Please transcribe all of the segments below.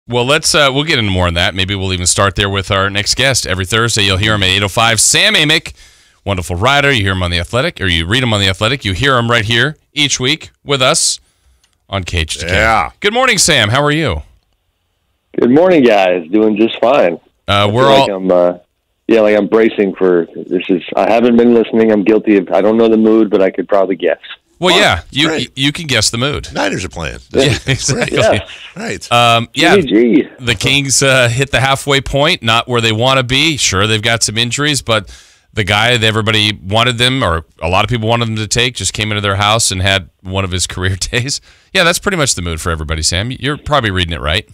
Well, we'll get into more on that. Maybe we'll even start there with our next guest. Every Thursday, you'll hear him at 8:05. Sam Amick, wonderful writer. You hear him on The Athletic, or you read him on The Athletic. You hear him right here each week with us on Cage to Cage. Yeah. Good morning, Sam. How are you? Good morning, guys. Doing just fine. We're all. I'm bracing for this. I haven't been listening. I'm guilty of. I don't know the mood, but I could probably guess. Well, yeah, you can guess the mood. Niners are playing. Yeah, exactly. Yeah. Right. GG. The Kings hit the halfway point, not where they want to be. Sure, they've got some injuries, but the guy that everybody wanted them, or a lot of people wanted them to take, just came into their house and had one of his career days. Yeah, that's pretty much the mood for everybody, Sam. You're probably reading it right.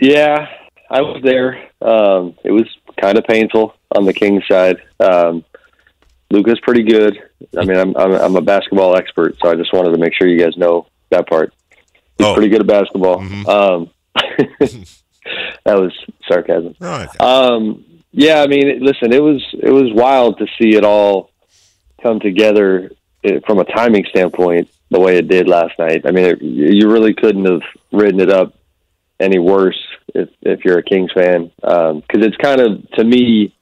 Yeah, I was there. It was kind of painful on the Kings side. Luka's pretty good. I mean, I'm a basketball expert, so I just wanted to make sure you guys know that part. He's pretty good at basketball. Mm-hmm. That was sarcasm. Oh, okay. Yeah, I mean, listen, it was wild to see it all come together from a timing standpoint the way it did last night. I mean, you really couldn't have written it up any worse if you're a Kings fan, because it's kind of, to me,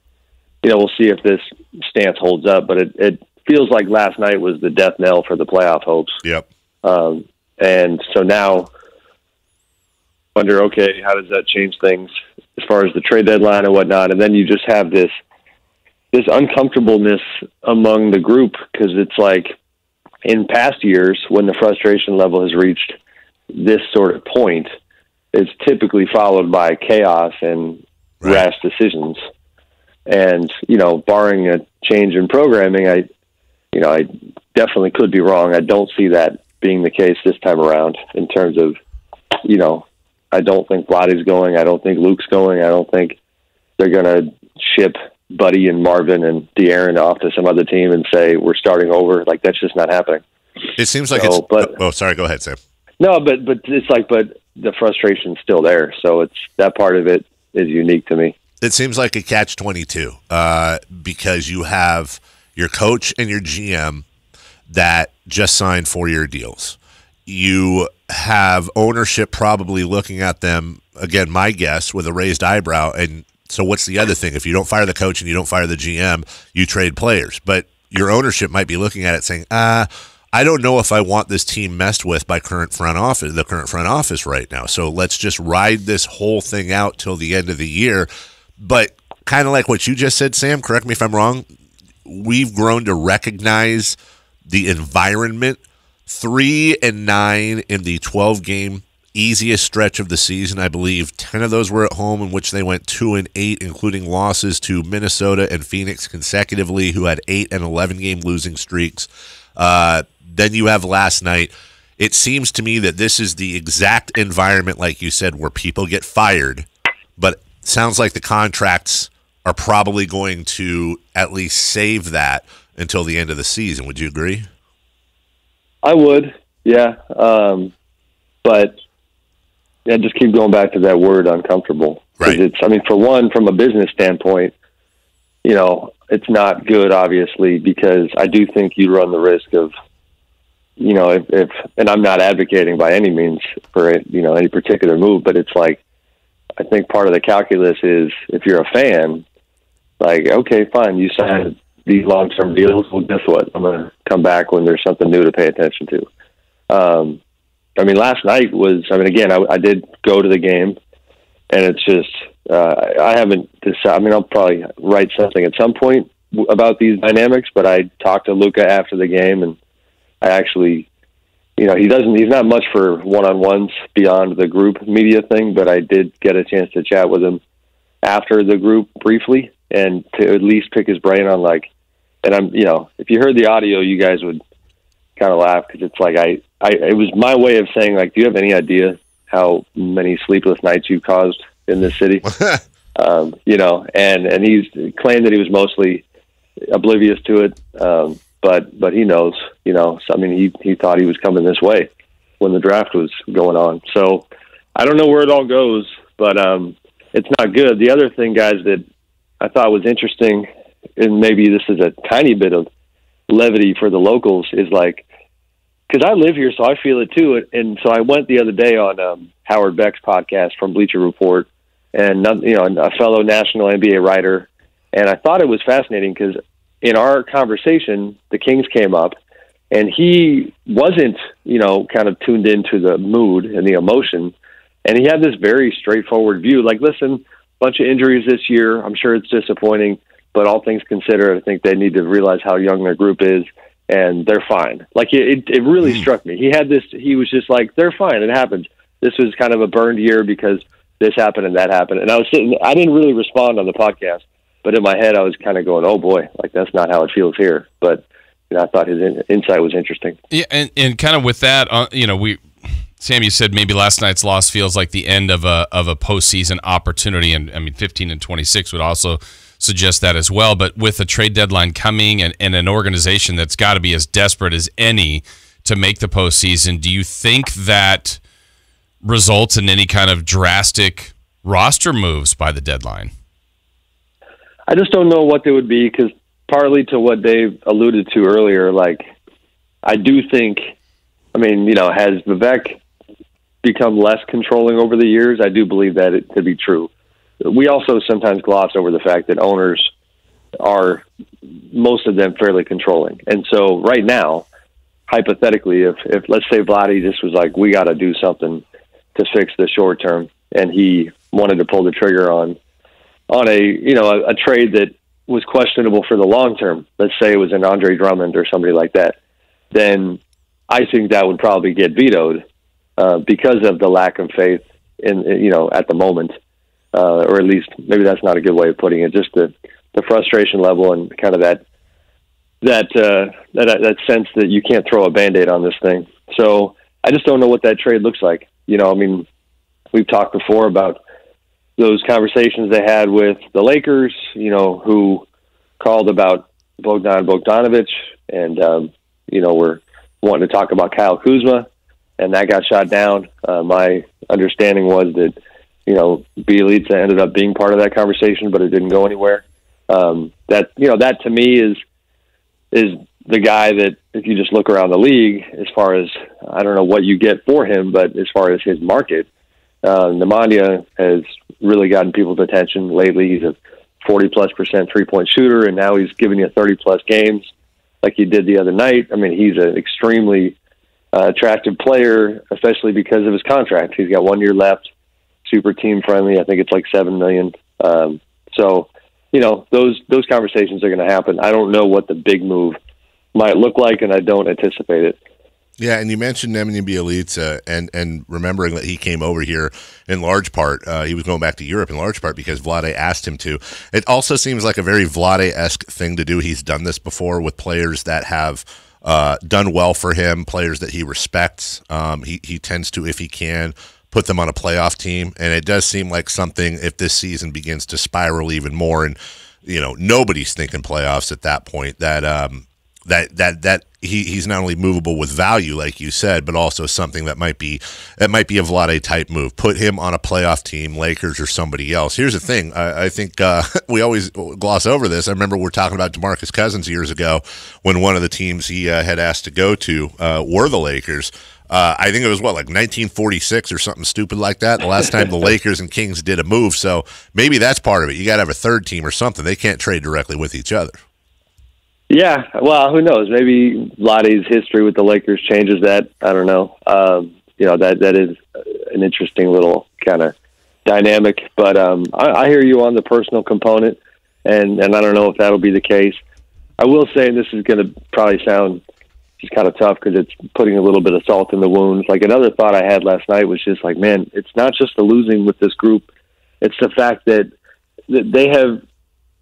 we'll see if this stance holds up, but it feels like last night was the death knell for the playoff hopes. Yep. And so now, wonder, okay, how does that change things as far as the trade deadline and whatnot? And then you just have this uncomfortableness among the group, because it's like in past years when the frustration level has reached this sort of point, it's typically followed by chaos and rash decisions. And, barring a change in programming, I definitely could be wrong. I don't see that being the case this time around in terms of, I don't think Vlade's going. I don't think Luke's going. I don't think they're going to ship Buddy and Marvin and De'Aaron off to some other team and say, we're starting over. Like, that's just not happening. It seems like sorry, go ahead, Sam. No, but it's like, but the frustration's still there. So it's, that part of it is unique to me. It seems like a catch-22 because you have your coach and your GM that just signed 4-year deals. You have ownership probably looking at them, again, my guess, with a raised eyebrow. And so what's the other thing? If you don't fire the coach and you don't fire the GM, you trade players. But your ownership might be looking at it saying, I don't know if I want this team messed with by the current front office right now. So let's just ride this whole thing out till the end of the year. But kind of like what you just said, Sam, correct me if I'm wrong, we've grown to recognize the environment. 3-9 in the 12-game easiest stretch of the season. I believe 10 of those were at home, in which they went 2-8, including losses to Minnesota and Phoenix consecutively, who had 8 and 11-game losing streaks. Then you have last night. It seems to me that this is the exact environment, like you said, where people get fired, but sounds like the contracts are probably going to at least save that until the end of the season. Would you agree? I would, yeah. But just keep going back to that word uncomfortable. Right. It's, for one, from a business standpoint, it's not good, obviously, because I do think you run the risk of, if and I'm not advocating by any means for, any particular move, but it's like, I think part of the calculus is if you're a fan, like, okay, fine, you signed these long-term deals. Well, guess what? I'm going to come back when there's something new to pay attention to. Last night was, again, I did go to the game, and it's just, I haven't decided. I'll probably write something at some point about these dynamics, but I talked to Luka after the game, and I actually, he's not much for one-on-ones beyond the group media thing, but I did get a chance to chat with him after the group briefly and to at least pick his brain on and if you heard the audio, you guys would kind of laugh, because it's like, it was my way of saying, like, do you have any idea how many sleepless nights you caused in this city? And he's claimed that he was mostly oblivious to it. But he knows, he thought he was coming this way when the draft was going on. So I don't know where it all goes, but it's not good. The other thing, guys, that I thought was interesting, and maybe this is a tiny bit of levity for the locals, is like, because I live here, so I feel it too. And so I went the other day on Howard Beck's podcast from Bleacher Report, and a fellow national NBA writer, and I thought it was fascinating because in our conversation, the Kings came up, and he wasn't, kind of tuned into the mood and the emotion, and he had this very straightforward view, like, listen, bunch of injuries this year. I'm sure it's disappointing, but all things considered, I think they need to realize how young their group is, and they're fine. Like, it really struck me. He was just like, they're fine. It happens. This was kind of a burned year because this happened and that happened. And I didn't really respond on the podcast, but in my head, I was kind of going, oh boy, like, that's not how it feels here. But I thought his insight was interesting. Yeah. And kind of with that, Sam, you said maybe last night's loss feels like the end of a postseason opportunity. And I mean, 15-26 would also suggest that as well. But with a trade deadline coming and an organization that's got to be as desperate as any to make the postseason, do you think that results in any kind of drastic roster moves by the deadline? I just don't know what they would be, because partly to what Dave alluded to earlier, like, I do think, has Vivek become less controlling over the years? I do believe that it to be true. We also sometimes gloss over the fact that owners are, most of them, fairly controlling. And so right now, hypothetically, if let's say Vladdy just was like, we got to do something to fix the short term, and he wanted to pull the trigger on a trade that was questionable for the long term, let's say it was an Andre Drummond or somebody like that, then I think that would probably get vetoed because of the lack of faith in at the moment, or at least maybe that's not a good way of putting it. Just the frustration level and kind of that sense that you can't throw a Band-Aid on this thing. So I just don't know what that trade looks like. We've talked before about those conversations they had with the Lakers, who called about Bogdanovic, and were wanting to talk about Kyle Kuzma, and that got shot down. My understanding was that Bjelica ended up being part of that conversation, but it didn't go anywhere. That to me is the guy that, if you just look around the league, as far as, I don't know what you get for him, but as far as his market, Nemanja has really gotten people's attention lately. He's a 40+% 3-point shooter, and now he's giving you 30+ games like he did the other night. He's an extremely attractive player, especially because of his contract. He's got 1 year left, super team friendly. I think it's like $7 million. So those conversations are going to happen. I don't know what the big move might look like, and I don't anticipate it. Yeah, and you mentioned Nemanja Bjelica, and remembering that he came over here in large part, he was going back to Europe in large part because Vlade asked him to. It also seems like a very Vlade-esque thing to do. He's done this before with players that have done well for him, players that he respects. He tends to, if he can, put them on a playoff team, and it does seem like something, if this season begins to spiral even more, and nobody's thinking playoffs at that point, that he's not only movable with value, like you said, but also something that might be a Vlade type move. Put him on a playoff team, Lakers or somebody else. Here's the thing: I think we always gloss over this. I remember we were talking about DeMarcus Cousins years ago when one of the teams he had asked to go to were the Lakers. I think it was like 1946 or something stupid like that. The last time the Lakers and Kings did a move. So maybe that's part of it. You got to have a third team or something. They can't trade directly with each other. Yeah, well, who knows? Maybe Vlade's history with the Lakers changes that. I don't know. That is an interesting little kind of dynamic. But I hear you on the personal component, and I don't know if that'll be the case. I will say, and this is going to probably sound just kind of tough because it's putting a little bit of salt in the wounds. Like, another thought I had last night was just like, man, it's not just the losing with this group. It's the fact that they have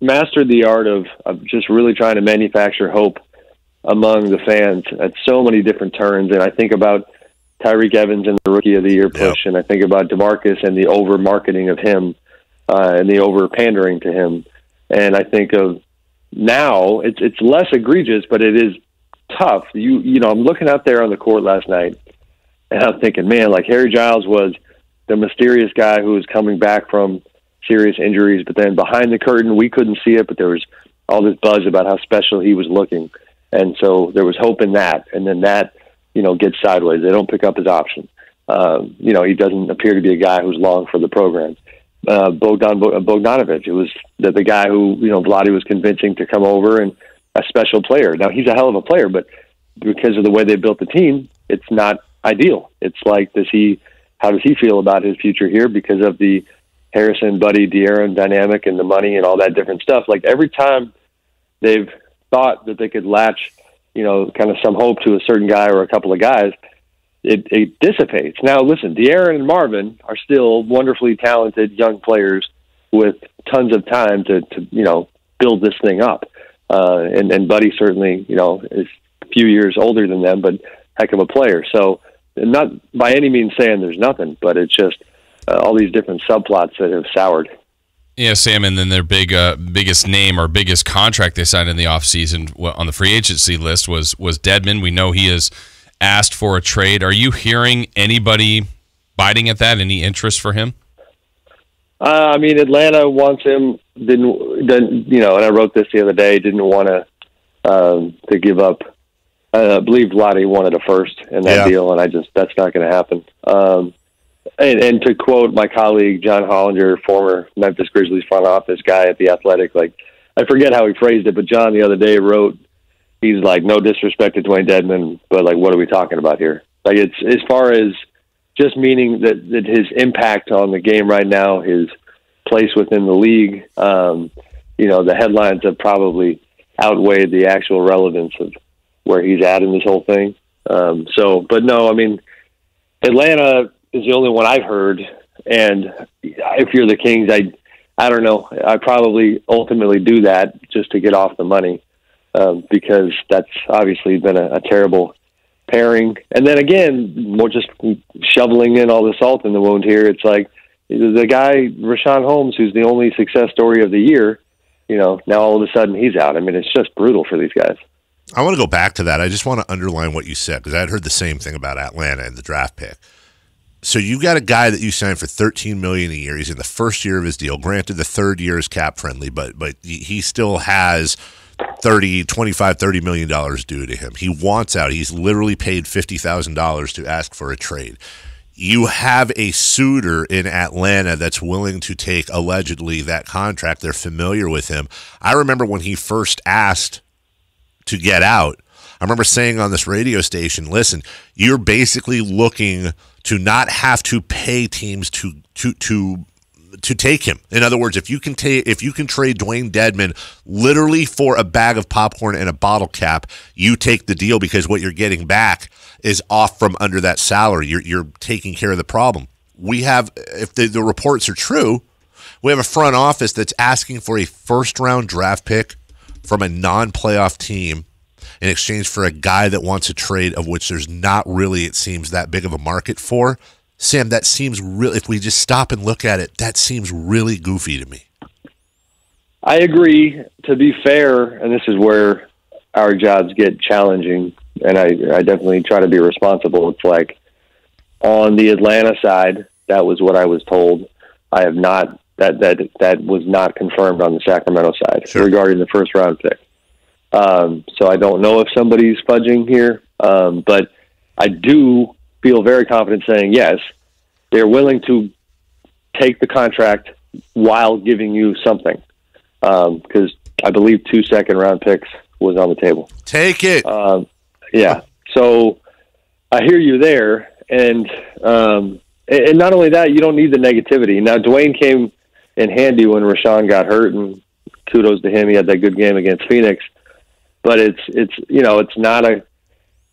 mastered the art of just really trying to manufacture hope among the fans at so many different turns. And I think about Tyreek Evans and the Rookie of the Year push, and I think about DeMarcus and the over-marketing of him and the over-pandering to him. And I think of now, it's less egregious, but it is tough. I'm looking out there on the court last night, and I'm thinking, man, like, Harry Giles was the mysterious guy who was coming back from serious injuries, but then behind the curtain, we couldn't see it, but there was all this buzz about how special he was looking. And so there was hope in that. And then that get sideways. They don't pick up his option. He doesn't appear to be a guy who's long for the program. Bogdanovic, it was the guy who, Vlade was convincing to come over, and a special player. Now, he's a hell of a player, but because of the way they built the team, it's not ideal. It's like, how does he feel about his future here because of the Harrison, Buddy, De'Aaron dynamic and the money and all that different stuff? Like, every time they've thought that they could latch, kind of some hope to a certain guy or a couple of guys, it dissipates. Now, listen, De'Aaron and Marvin are still wonderfully talented young players with tons of time to build this thing up. And Buddy certainly, is a few years older than them, but heck of a player. So, not by any means saying there's nothing, but it's just all these different subplots that have soured. Yeah, Sam, and then their biggest name or biggest contract they signed in the offseason on the free agency list was Dedmon. We know he has asked for a trade. Are you hearing anybody biting at that? Any interest for him? Atlanta wants him. Didn't and I wrote this the other day. Didn't want to give up. I believe Vlade wanted a first in that deal, and that's not going to happen. And to quote my colleague John Hollinger, former Memphis Grizzlies front office guy at The Athletic, like, I forget how he phrased it, but John the other day wrote, he's like, no disrespect to Dwayne Dedmon, but like, what are we talking about here? Like, it's as far as just meaning that his impact on the game right now, his place within the league, the headlines have probably outweighed the actual relevance of where he's at in this whole thing. But no, Atlanta is the only one I've heard. And if you're the Kings, I don't know. I probably ultimately do that just to get off the money, because that's obviously been a terrible pairing. And then again, more just shoveling in all the salt in the wound here. It's like the guy, Rashawn Holmes, who's the only success story of the year, now all of a sudden he's out. It's just brutal for these guys. I want to go back to that. I just want to underline what you said, because I had heard the same thing about Atlanta and the draft pick. So you got a guy that you signed for $13 million a year. He's in the first year of his deal. Granted, the third year is cap friendly, but he still has $30 million due to him. He wants out. He's literally paid $50,000 to ask for a trade. You have a suitor in Atlanta that's willing to take, allegedly, that contract. They're familiar with him. I remember when he first asked to get out, I remember saying on this radio station, listen, you're basically looking to not have to pay teams to take him. In other words, if you can trade Dwayne Dedmon literally for a bag of popcorn and a bottle cap, you take the deal, because what you're getting back is off from under that salary. You're taking care of the problem. We have, if the reports are true, we have a front office that's asking for a first-round draft pick from a non-playoff team in exchange for a guy that wants a trade of which there's not really, it seems, that big of a market for. Sam, that seems real. If we just stop and look at it, that seems really goofy to me. I agree. To be fair, and this is where our jobs get challenging, and I definitely try to be responsible. It's like, on the Atlanta side, that was what I was told. I have not, that was not confirmed on the Sacramento side regarding the first round pick. So I don't know if somebody's fudging here, but I do feel very confident saying, yes, they're willing to take the contract while giving you something. Because I believe 2 second-round picks was on the table. Take it. Yeah. So I hear you there. And not only that, you don't need the negativity. Now, Dwayne came in handy when Rashawn got hurt, and kudos to him. He had that good game against Phoenix. But it's not a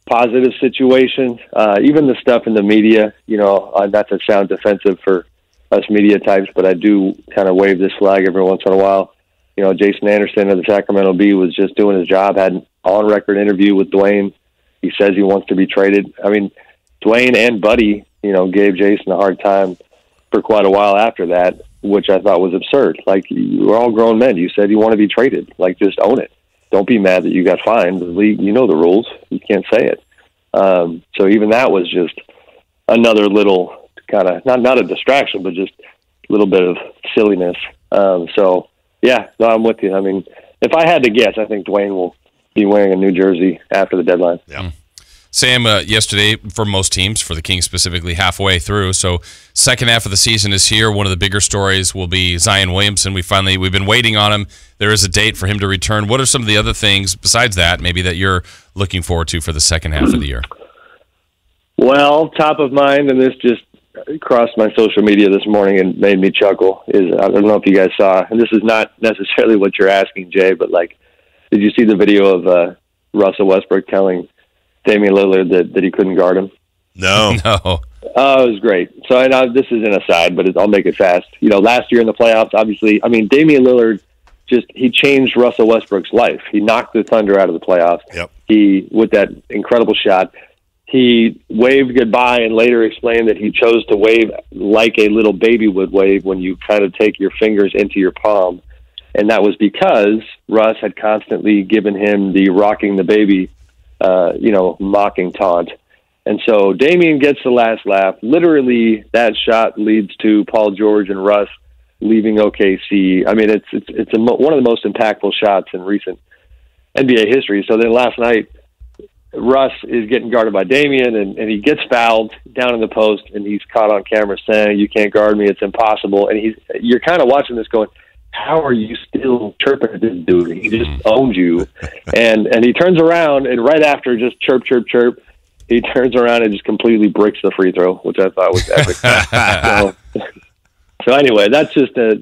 positive situation. Even the stuff in the media, not to sound defensive for us media types, but I do kind of wave this flag every once in a while. Jason Anderson of the Sacramento Bee was just doing his job, had an on-record interview with Dwayne. He says he wants to be traded. Dwayne and Buddy, gave Jason a hard time for quite a while after that, which I thought was absurd. Like, we're all grown men. You said you want to be traded. Like, just own it. Don't be mad that you got fined. The league, the rules. You can't say it. So even that was just another little kind of, not a distraction, but just a little bit of silliness. Yeah, no, I'm with you. If I had to guess, I think Dwayne will be wearing a new jersey after the deadline. Yeah. Sam, yesterday, for most teams, for the Kings specifically, halfway through. So second half of the season is here. One of the bigger stories will be Zion Williamson. We've been waiting on him. There is a date for him to return. What are some of the other things besides that, maybe, that you're looking forward to for the second half of the year? Well, top of mind, and this just crossed my social media this morning and made me chuckle, is, I don't know if you guys saw, and this is not necessarily what you're asking, Jay, but did you see the video of Russell Westbrook telling Damian Lillard that he couldn't guard him? No. No. Oh, it was great. So I know this is an aside, but I'll make it fast. Last year in the playoffs, obviously, Damian Lillard he changed Russell Westbrook's life. He knocked the Thunder out of the playoffs. Yep. With that incredible shot, he waved goodbye and later explained that he chose to wave like a little baby would wave when you kind of take your fingers into your palm. And that was because Russ had constantly given him the rocking the baby, mocking taunt. And so Damian gets the last laugh. Literally, that shot leads to Paul George and Russ leaving OKC. It's one of the most impactful shots in recent NBA history. So then last night, Russ is getting guarded by Damian, and he gets fouled down in the post, and he's caught on camera saying, "You can't guard me, it's impossible." And you're kind of watching this going, how are you still chirping at this dude? He just owned you. And he turns around, and right after just chirp, chirp, chirp, he turns around and just completely bricks the free throw, which I thought was epic. So anyway, that's just a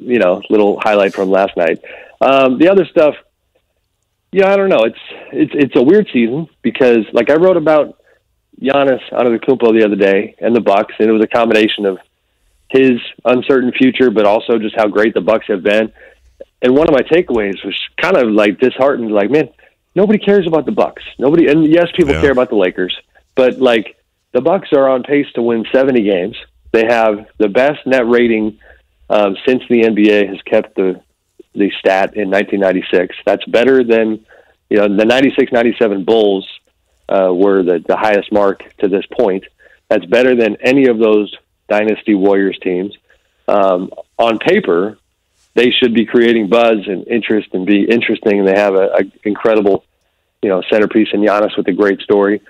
little highlight from last night. The other stuff, I don't know. It's a weird season because, I wrote about Giannis Antetokounmpo the other day and the Bucks, and it was a combination of his uncertain future, but also just how great the Bucks have been. And one of my takeaways was kind of disheartened, man, nobody cares about the Bucks. Nobody, and yes, people care about the Lakers, but the Bucks are on pace to win 70 games. They have the best net rating since the NBA has kept the stat in 1996. That's better than, the 96-97 Bulls were the highest mark to this point. That's better than any of those Dynasty Warriors teams. On paper, they should be creating buzz and interest and be interesting, and they have a incredible, centerpiece in Giannis with a great story.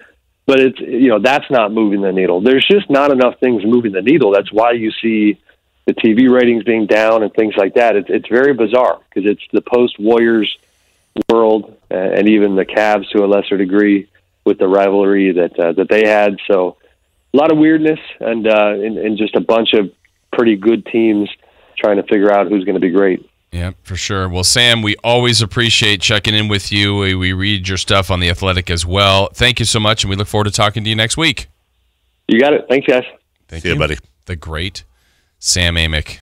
But it's, that's not moving the needle. There's just not enough things moving the needle. That's why you see the TV ratings being down and things like that. It's very bizarre because it's the post-Warriors world, and even the Cavs to a lesser degree with the rivalry that they had. So a lot of weirdness and just a bunch of pretty good teams trying to figure out who's going to be great. Yeah, for sure. Well, Sam, we always appreciate checking in with you. We read your stuff on The Athletic as well. Thank you so much, and we look forward to talking to you next week. You got it. Thanks, guys. Thank you, buddy. The great Sam Amick.